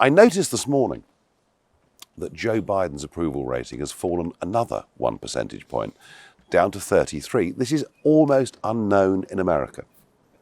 I noticed this morning that Joe Biden's approval rating has fallen another 1 percentage point, down to 33. This is almost unknown in America.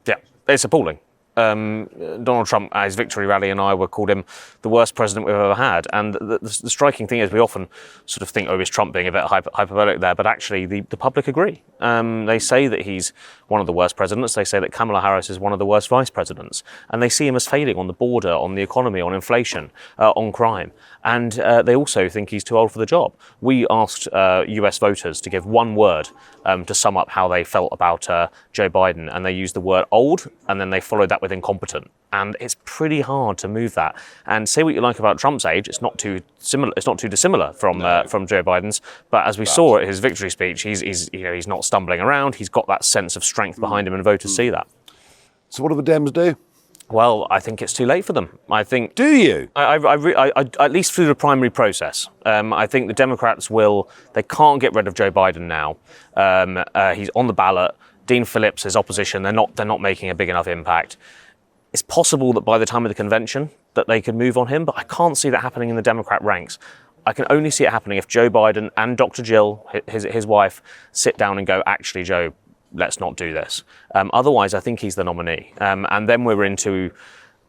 Yeah, it's appalling. Donald Trump, at his victory rally, and I called him the worst president we've ever had. And the striking thing is we often sort of think, is Trump being a bit hyperbolic there? But actually, the public agree. They say that he's one of the worst presidents. They say that Kamala Harris is one of the worst vice presidents. And they see him as failing on the border, on the economy, on inflation, on crime. And they also think he's too old for the job. We asked US voters to give one word to sum up how they felt about Joe Biden. And they used the word old, and then they followed that with incompetent. And it's pretty hard to move that. And say what you like about Trump's age, it's not too similar. It's not too dissimilar from Joe Biden's. But as we saw at his victory speech, he's not stumbling around. He's got that sense of strength behind him, and voters see that. So what do the Dems do? Well, I think it's too late for them. I think. Do you? I at least through the primary process. I think the Democrats will. They can't get rid of Joe Biden now. He's on the ballot. Dean Phillips is opposition. They're not making a big enough impact. It's possible that by the time of the convention that they could move on him, but I can't see that happening in the Democrat ranks. I can only see it happening if Joe Biden and Dr. Jill, his wife, sit down and go, actually, Joe, let's not do this. Otherwise, I think he's the nominee. And then we're into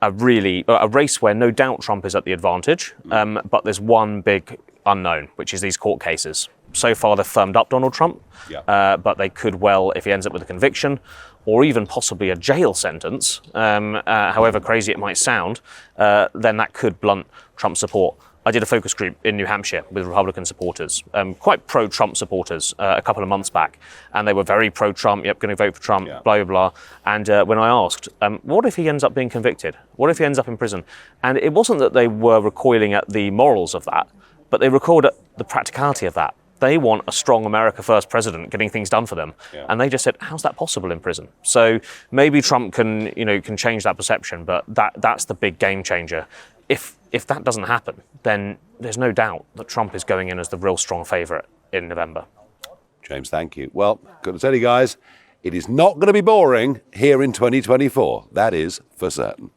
a race where no doubt Trump is at the advantage, but there's one big unknown, which is these court cases. So far, they've firmed up Donald Trump, but they could well, if he ends up with a conviction, or even possibly a jail sentence, however crazy it might sound, then that could blunt Trump's support. I did a focus group in New Hampshire with Republican supporters, quite pro-Trump supporters, a couple of months back. And they were very pro-Trump, going to vote for Trump, blah, blah, blah. And when I asked, what if he ends up being convicted? What if he ends up in prison? And it wasn't that they were recoiling at the morals of that, but they recoiled at the practicality of that. They want a strong America First president getting things done for them. And they just said, how's that possible in prison? So maybe Trump can change that perception, but that's the big game changer. If that doesn't happen, then there's no doubt that Trump is going in as the real strong favourite in November. James, thank you. Well, got to tell you guys, it is not going to be boring here in 2024. That is for certain.